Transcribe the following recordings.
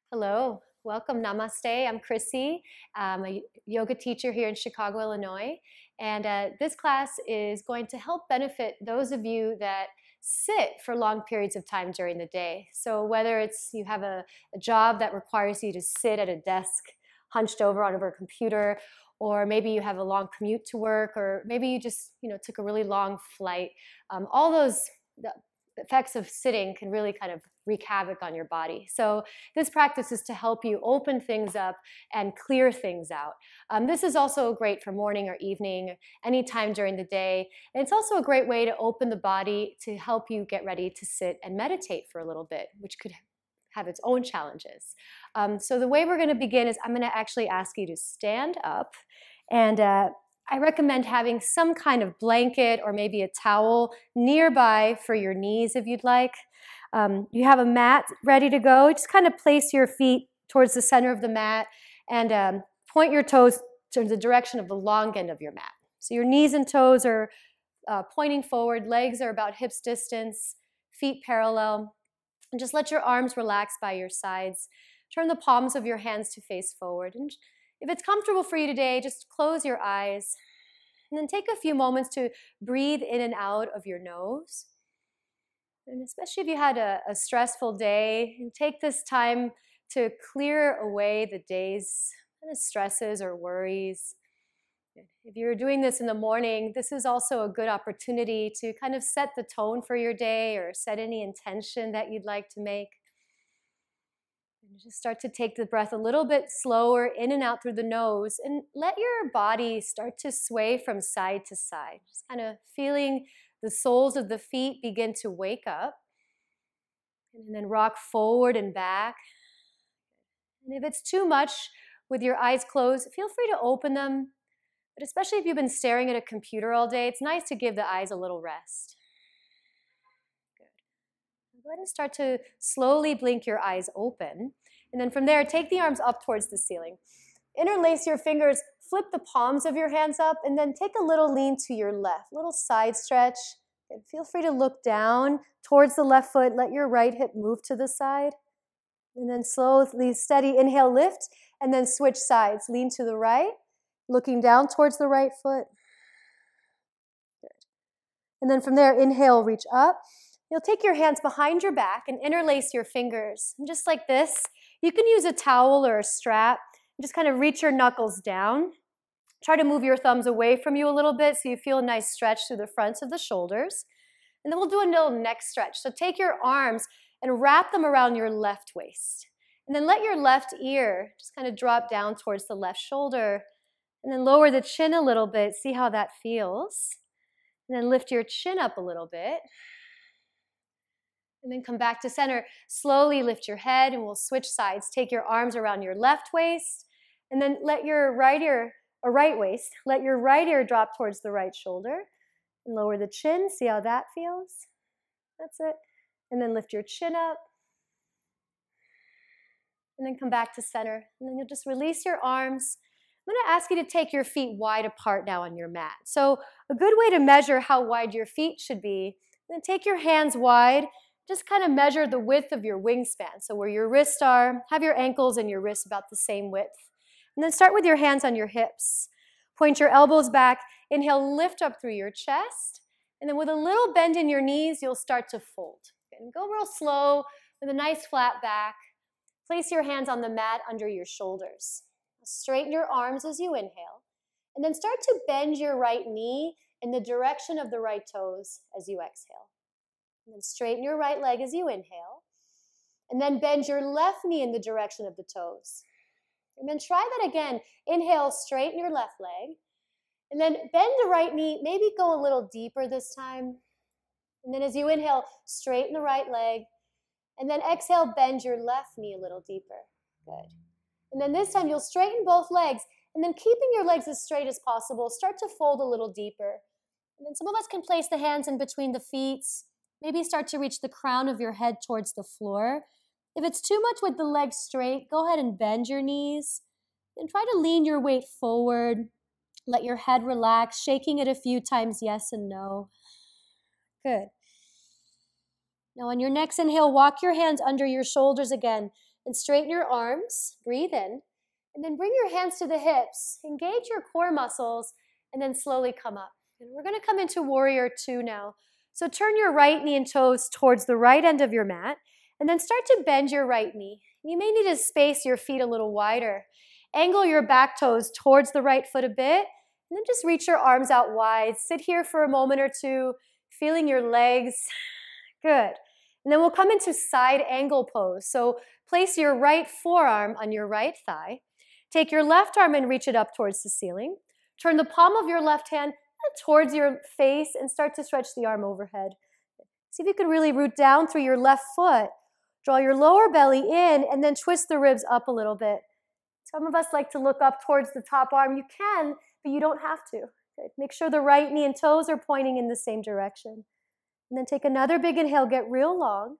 Hello, welcome, namaste. I'm Chrissy. I'm a yoga teacher here in Chicago, Illinois. And this class is going to help benefit those of you that sit for long periods of time during the day. So whether it's you have a job that requires you to sit at a desk hunched over on over a computer, or maybe you have a long commute to work, or maybe you just took a really long flight. All those the effects of sitting can really kind of wreak havoc on your body. So this practice is to help you open things up and clear things out. This is also great for morning or evening, anytime during the day. And it's also a great way to open the body to help you get ready to sit and meditate for a little bit, which could have its own challenges. So the way we're going to begin is I'm going to actually ask you to stand up, and I recommend having some kind of blanket or maybe a towel nearby for your knees if you'd like. You have a mat ready to go. Just kind of place your feet towards the center of the mat and point your toes to the direction of the long end of your mat. So your knees and toes are pointing forward, legs are about hips distance, feet parallel. And just let your arms relax by your sides. Turn the palms of your hands to face forward. And if it's comfortable for you today, just close your eyes. And then take a few moments to breathe in and out of your nose. And especially if you had a stressful day, take this time to clear away the day's kind of stresses or worries. If you're doing this in the morning, this is also a good opportunity to kind of set the tone for your day or set any intention that you'd like to make. And just start to take the breath a little bit slower in and out through the nose, and let your body start to sway from side to side. Just kind of feeling the soles of the feet begin to wake up, and then rock forward and back. And if it's too much with your eyes closed, feel free to open them. But especially if you've been staring at a computer all day, it's nice to give the eyes a little rest. Good. Go ahead and start to slowly blink your eyes open. And then from there, take the arms up towards the ceiling. Interlace your fingers, flip the palms of your hands up, and then take a little lean to your left, little side stretch. And feel free to look down towards the left foot. Let your right hip move to the side. And then slowly, steady, inhale, lift, and then switch sides. Lean to the right. Looking down towards the right foot. Good. And then from there, inhale, reach up. You'll take your hands behind your back and interlace your fingers. And just like this, you can use a towel or a strap. Just kind of reach your knuckles down. Try to move your thumbs away from you a little bit so you feel a nice stretch through the fronts of the shoulders. And then we'll do a little neck stretch. So take your arms and wrap them around your left waist. And then let your left ear just kind of drop down towards the left shoulder. And then lower the chin a little bit, see how that feels. And then lift your chin up a little bit. And then come back to center. Slowly lift your head, and we'll switch sides. Take your arms around your left waist, and then let your right ear drop towards the right shoulder. And lower the chin, see how that feels. That's it. And then lift your chin up. And then come back to center. And then you'll just release your arms. I'm going to ask you to take your feet wide apart now on your mat. So a good way to measure how wide your feet should be, then take your hands wide, just kind of measure the width of your wingspan. So where your wrists are, have your ankles and your wrists about the same width. And then start with your hands on your hips. Point your elbows back. Inhale, lift up through your chest. And then with a little bend in your knees, you'll start to fold. And go real slow with a nice flat back. Place your hands on the mat under your shoulders. Straighten your arms as you inhale, and then start to bend your right knee in the direction of the right toes as you exhale. And then straighten your right leg as you inhale, and then bend your left knee in the direction of the toes. And then try that again. Inhale, straighten your left leg, and then bend the right knee, maybe go a little deeper this time. And then as you inhale, straighten the right leg, and then exhale, bend your left knee a little deeper. Good. And then this time you'll straighten both legs, and then keeping your legs as straight as possible, start to fold a little deeper. And then some of us can place the hands in between the feet, maybe start to reach the crown of your head towards the floor. If it's too much with the legs straight, go ahead and bend your knees. Then try to lean your weight forward. Let your head relax, shaking it a few times, yes and no. Good. Now on your next inhale, walk your hands under your shoulders again. and straighten your arms. Breathe in. And then bring your hands to the hips. Engage your core muscles, and then slowly come up. And we're going to come into Warrior Two now. So turn your right knee and toes towards the right end of your mat, and then start to bend your right knee. You may need to space your feet a little wider. Angle your back toes towards the right foot a bit, and then just reach your arms out wide. Sit here for a moment or two, feeling your legs. Good. And then we'll come into side angle pose. So place your right forearm on your right thigh. Take your left arm and reach it up towards the ceiling. Turn the palm of your left hand towards your face and start to stretch the arm overhead. See if you can really root down through your left foot. Draw your lower belly in and then twist the ribs up a little bit. Some of us like to look up towards the top arm. You can, but you don't have to. Okay. Make sure the right knee and toes are pointing in the same direction. And then take another big inhale, get real long.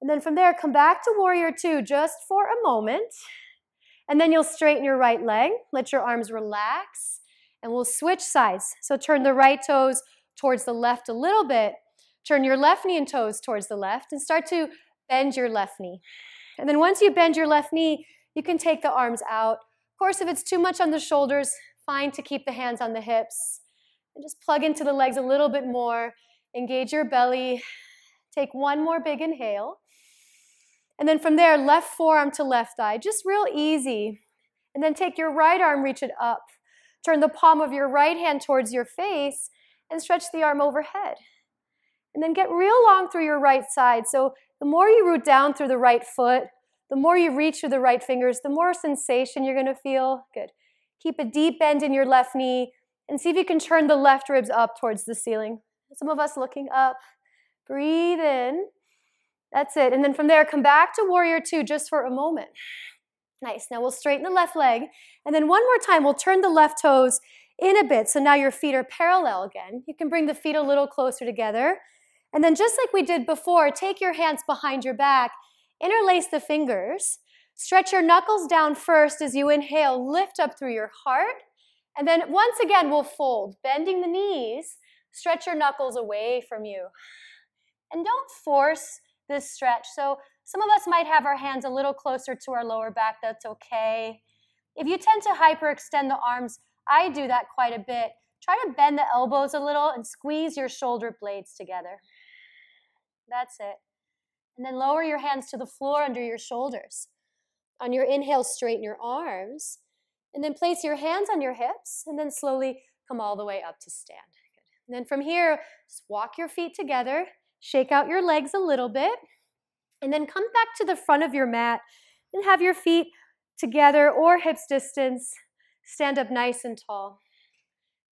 And then from there, come back to Warrior Two just for a moment. And then you'll straighten your right leg. Let your arms relax. And we'll switch sides. So turn the right toes towards the left a little bit. Turn your left knee and toes towards the left. And start to bend your left knee. And then once you bend your left knee, you can take the arms out. Of course, if it's too much on the shoulders, fine to keep the hands on the hips. And just plug into the legs a little bit more. Engage your belly. Take one more big inhale. And then from there, left forearm to left thigh, just real easy. And then take your right arm, reach it up. Turn the palm of your right hand towards your face and stretch the arm overhead. And then get real long through your right side. So the more you root down through the right foot, the more you reach through the right fingers, the more sensation you're going to feel. Good. Keep a deep bend in your left knee and see if you can turn the left ribs up towards the ceiling. Some of us looking up. Breathe in. That's it. And then from there, come back to Warrior Two just for a moment. Nice. Now we'll straighten the left leg. And then one more time, we'll turn the left toes in a bit. So now your feet are parallel again. You can bring the feet a little closer together. And then just like we did before, take your hands behind your back, interlace the fingers, stretch your knuckles down first as you inhale, lift up through your heart. And then once again, we'll fold, bending the knees, stretch your knuckles away from you. And don't force this stretch. So some of us might have our hands a little closer to our lower back. That's okay. If you tend to hyperextend the arms, I do that quite a bit. Try to bend the elbows a little and squeeze your shoulder blades together. That's it. And then lower your hands to the floor under your shoulders. On your inhale, straighten your arms. And then place your hands on your hips. And then slowly come all the way up to stand. Good. And then from here, just walk your feet together. Shake out your legs a little bit. And then come back to the front of your mat and have your feet together or hips distance. Stand up nice and tall.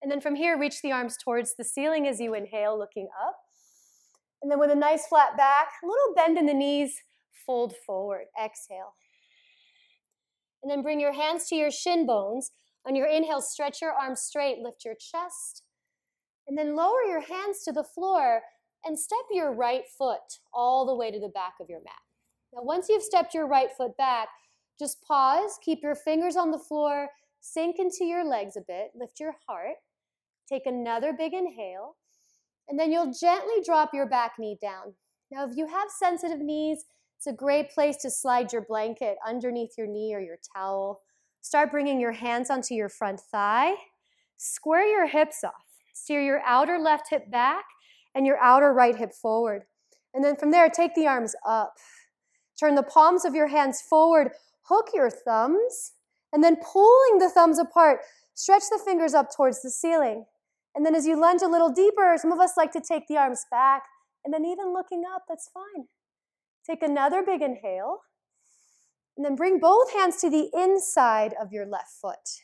And then from here, reach the arms towards the ceiling as you inhale, looking up. And then with a nice flat back, a little bend in the knees, fold forward. Exhale. And then bring your hands to your shin bones. On your inhale, stretch your arms straight, lift your chest. And then lower your hands to the floor and step your right foot all the way to the back of your mat. Now, once you've stepped your right foot back, just pause, keep your fingers on the floor, sink into your legs a bit, lift your heart, take another big inhale, and then you'll gently drop your back knee down. Now, if you have sensitive knees, it's a great place to slide your blanket underneath your knee or your towel. Start bringing your hands onto your front thigh. Square your hips off. Steer your outer left hip back and your outer right hip forward. And then from there, take the arms up. Turn the palms of your hands forward. Hook your thumbs. And then pulling the thumbs apart, stretch the fingers up towards the ceiling. And then as you lunge a little deeper, some of us like to take the arms back. And then even looking up, that's fine. Take another big inhale. And then bring both hands to the inside of your left foot.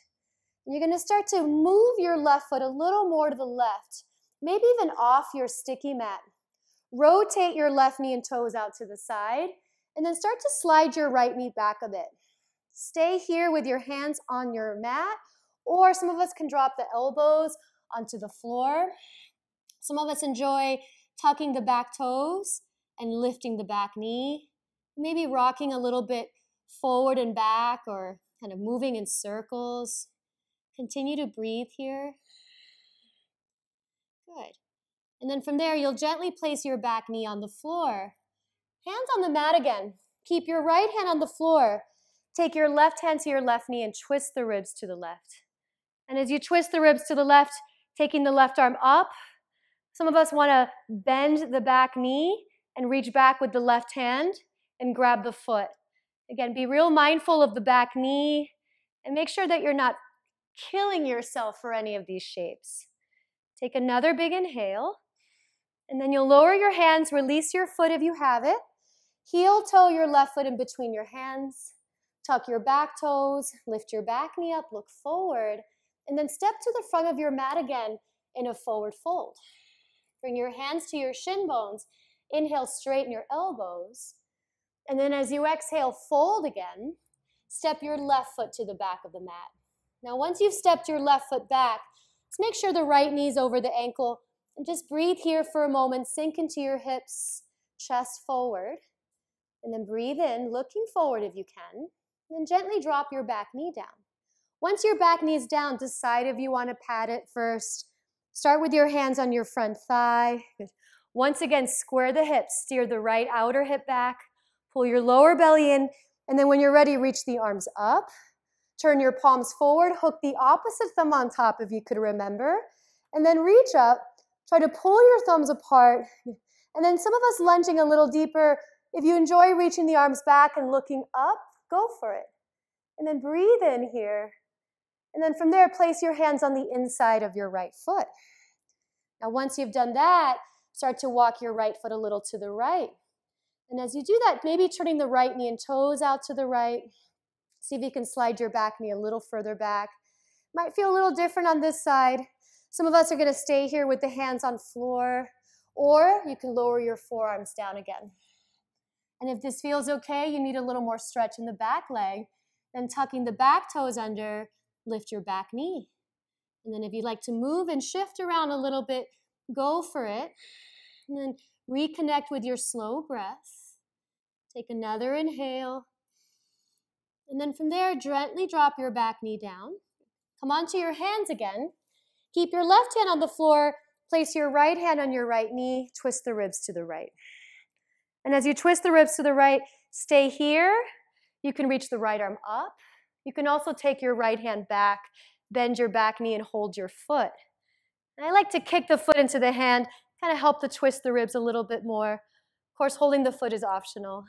And you're going to start to move your left foot a little more to the left. Maybe even off your sticky mat. Rotate your left knee and toes out to the side, and then start to slide your right knee back a bit. Stay here with your hands on your mat, or some of us can drop the elbows onto the floor. Some of us enjoy tucking the back toes and lifting the back knee, maybe rocking a little bit forward and back, or kind of moving in circles. Continue to breathe here. Good. And then from there, you'll gently place your back knee on the floor. Hands on the mat again. Keep your right hand on the floor. Take your left hand to your left knee and twist the ribs to the left. And as you twist the ribs to the left, taking the left arm up, some of us want to bend the back knee and reach back with the left hand and grab the foot. Again, be real mindful of the back knee and make sure that you're not killing yourself for any of these shapes. Take another big inhale, and then you'll lower your hands, release your foot if you have it. Heel toe your left foot in between your hands. Tuck your back toes, lift your back knee up, look forward, and then step to the front of your mat again in a forward fold. Bring your hands to your shin bones. Inhale, straighten your elbows. And then as you exhale, fold again. Step your left foot to the back of the mat. Now once you've stepped your left foot back, let's make sure the right knee's over the ankle. And just breathe here for a moment. Sink into your hips, chest forward. And then breathe in, looking forward if you can. And then gently drop your back knee down. Once your back knee is down, decide if you want to pat it first. Start with your hands on your front thigh. Once again, square the hips. Steer the right outer hip back. Pull your lower belly in. And then when you're ready, reach the arms up. Turn your palms forward. Hook the opposite thumb on top if you could remember. And then reach up. Try to pull your thumbs apart. And then some of us lunging a little deeper. If you enjoy reaching the arms back and looking up, go for it. And then breathe in here. And then from there, place your hands on the inside of your right foot. Now, once you've done that, start to walk your right foot a little to the right. And as you do that, maybe turning the right knee and toes out to the right. See if you can slide your back knee a little further back. Might feel a little different on this side. Some of us are going to stay here with the hands on floor, or you can lower your forearms down again. And if this feels okay, you need a little more stretch in the back leg, then tucking the back toes under, lift your back knee. And then if you'd like to move and shift around a little bit, go for it. And then reconnect with your slow breath. Take another inhale. And then from there, gently drop your back knee down. Come onto your hands again. Keep your left hand on the floor. Place your right hand on your right knee. Twist the ribs to the right. And as you twist the ribs to the right, stay here. You can reach the right arm up. You can also take your right hand back, bend your back knee, and hold your foot. And I like to kick the foot into the hand, kind of help to twist the ribs a little bit more. Of course, holding the foot is optional.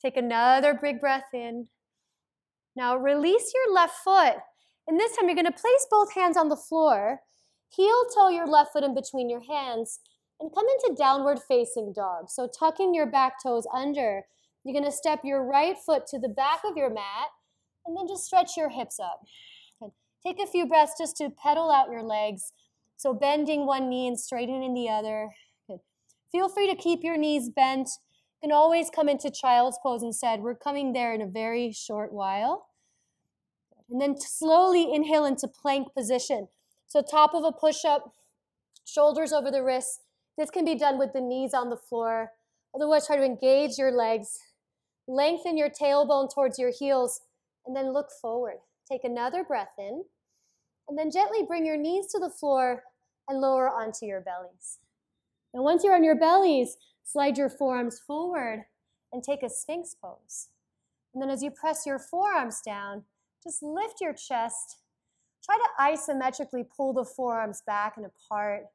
Take another big breath in. Now release your left foot. And this time you're going to place both hands on the floor. Heel toe your left foot in between your hands. And come into downward facing dog. So tucking your back toes under. You're going to step your right foot to the back of your mat. And then just stretch your hips up. Okay. Take a few breaths just to pedal out your legs. So bending one knee and straightening the other. Good. Feel free to keep your knees bent. You can always come into child's pose instead. We're coming there in a very short while. And then slowly inhale into plank position. So top of a push-up, shoulders over the wrists. This can be done with the knees on the floor. Otherwise, try to engage your legs. Lengthen your tailbone towards your heels. And then look forward. Take another breath in. And then gently bring your knees to the floor and lower onto your bellies. Now once you're on your bellies, slide your forearms forward and take a Sphinx pose. And then as you press your forearms down, just lift your chest. Try to isometrically pull the forearms back and apart.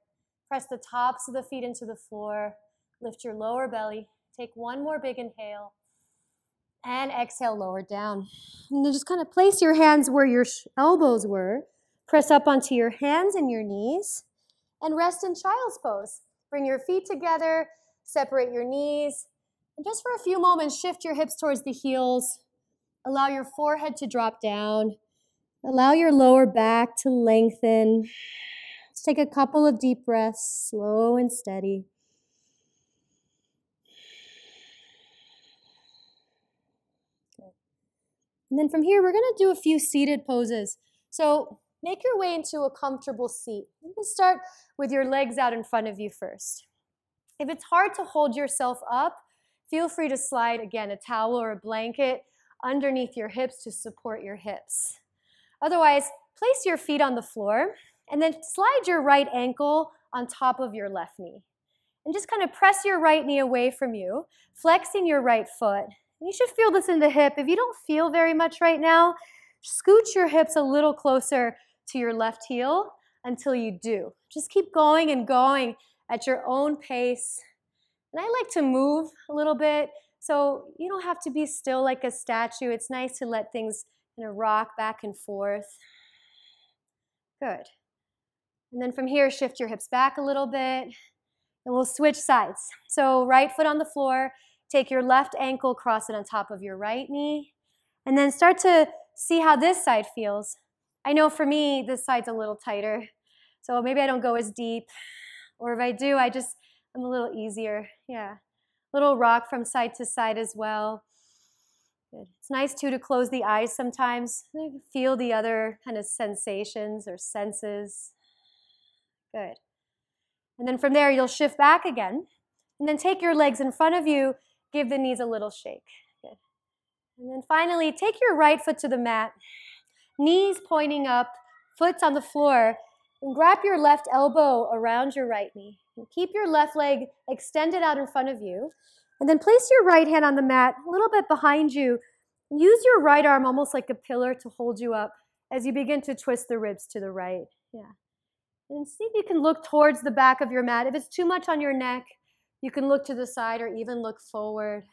Press the tops of the feet into the floor. Lift your lower belly. Take one more big inhale. And exhale, lower down. And then just kind of place your hands where your elbows were. Press up onto your hands and your knees. And rest in child's pose. Bring your feet together. Separate your knees. And just for a few moments, shift your hips towards the heels. Allow your forehead to drop down. Allow your lower back to lengthen. Let's take a couple of deep breaths, slow and steady. And then from here, we're going to do a few seated poses. So make your way into a comfortable seat. You can start with your legs out in front of you first. If it's hard to hold yourself up, feel free to slide, again, a towel or a blanket underneath your hips to support your hips. Otherwise, place your feet on the floor and then slide your right ankle on top of your left knee. And just kind of press your right knee away from you, flexing your right foot. You should feel this in the hip. If you don't feel very much right now, scooch your hips a little closer to your left heel until you do. Just keep going and going at your own pace. And I like to move a little bit, so you don't have to be still like a statue. It's nice to let things kind of rock back and forth. Good. And then from here, shift your hips back a little bit, and we'll switch sides. So right foot on the floor, take your left ankle, cross it on top of your right knee, and then start to see how this side feels. I know for me, this side's a little tighter, so maybe I don't go as deep, or if I do, I'm a little easier. Yeah, little rock from side to side as well. Good. It's nice too to close the eyes sometimes. Feel the other kind of sensations or senses. Good. And then from there, you'll shift back again, and then take your legs in front of you, give the knees a little shake. Good. And then finally, take your right foot to the mat, knees pointing up, foot's on the floor, and grab your left elbow around your right knee. And keep your left leg extended out in front of you, and then place your right hand on the mat a little bit behind you. Use your right arm almost like a pillar to hold you up as you begin to twist the ribs to the right. Yeah. And see if you can look towards the back of your mat. If it's too much on your neck, you can look to the side or even look forward.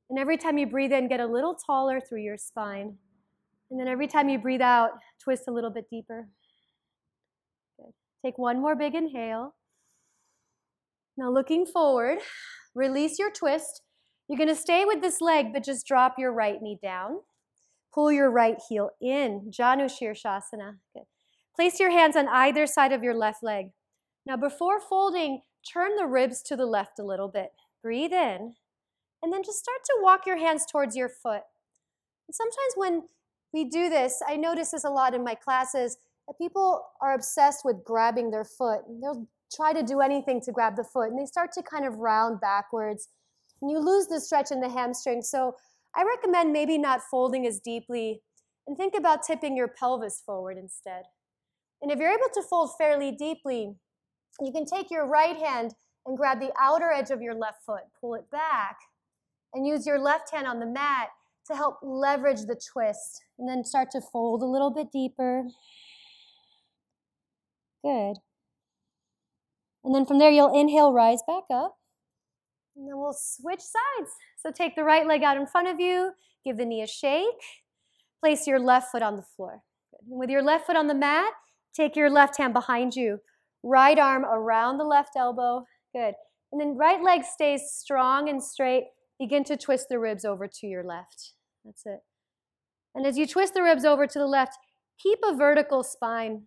And every time you breathe in, get a little taller through your spine. And then every time you breathe out, twist a little bit deeper. Good. Take one more big inhale. Now looking forward, release your twist. You're going to stay with this leg, but just drop your right knee down. Pull your right heel in, Janu Shirshasana. Good. Place your hands on either side of your left leg. Now before folding, turn the ribs to the left a little bit. Breathe in, and then just start to walk your hands towards your foot. And sometimes when we do this, I notice this a lot in my classes, that people are obsessed with grabbing their foot. They'll try to do anything to grab the foot, and they start to kind of round backwards. And you lose the stretch in the hamstring. So I recommend maybe not folding as deeply, and think about tipping your pelvis forward instead. And if you're able to fold fairly deeply, you can take your right hand and grab the outer edge of your left foot, pull it back, and use your left hand on the mat to help leverage the twist. And then start to fold a little bit deeper. Good. And then from there, you'll inhale, rise back up. And then we'll switch sides. So take the right leg out in front of you, give the knee a shake, place your left foot on the floor. Good. And with your left foot on the mat, take your left hand behind you, right arm around the left elbow. Good. And then right leg stays strong and straight. Begin to twist the ribs over to your left. That's it. And as you twist the ribs over to the left, keep a vertical spine.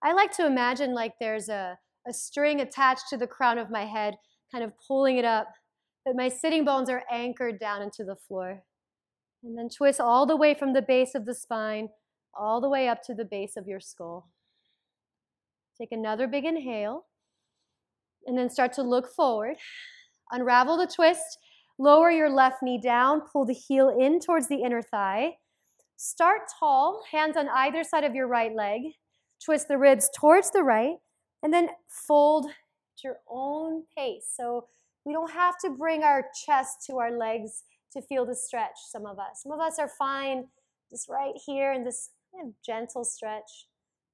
I like to imagine like there's a string attached to the crown of my head, kind of pulling it up, but my sitting bones are anchored down into the floor. And then twist all the way from the base of the spine, all the way up to the base of your skull. Take another big inhale, and then start to look forward. Unravel the twist, lower your left knee down, pull the heel in towards the inner thigh. Start tall, hands on either side of your right leg. Twist the ribs towards the right, and then fold at your own pace. So we don't have to bring our chest to our legs to feel the stretch, some of us. Some of us are fine just right here in this kind of gentle stretch.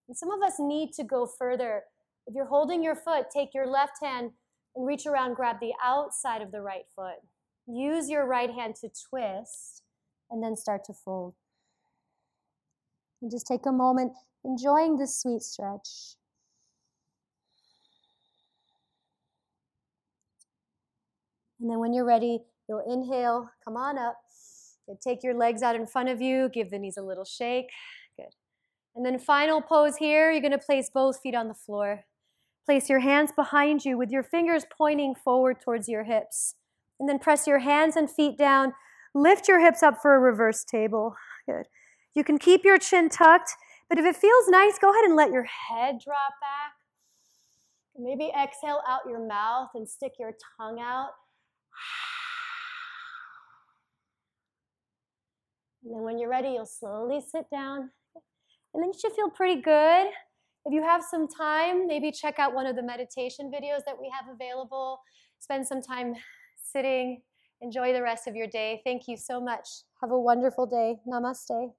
And some of us need to go further. If you're holding your foot, take your left hand and reach around, grab the outside of the right foot. Use your right hand to twist, and then start to fold. And just take a moment enjoying this sweet stretch. And then when you're ready, you'll inhale, come on up. Good. Take your legs out in front of you, give the knees a little shake. Good. And then final pose here, you're going to place both feet on the floor. Place your hands behind you with your fingers pointing forward towards your hips. And then press your hands and feet down. Lift your hips up for a reverse table. Good. You can keep your chin tucked, but if it feels nice, go ahead and let your head drop back. Maybe exhale out your mouth and stick your tongue out. And then when you're ready, you'll slowly sit down. And then you should feel pretty good. If you have some time, maybe check out one of the meditation videos that we have available. Spend some time sitting Enjoy the rest of your day. Thank you so much. Have a wonderful day. Namaste.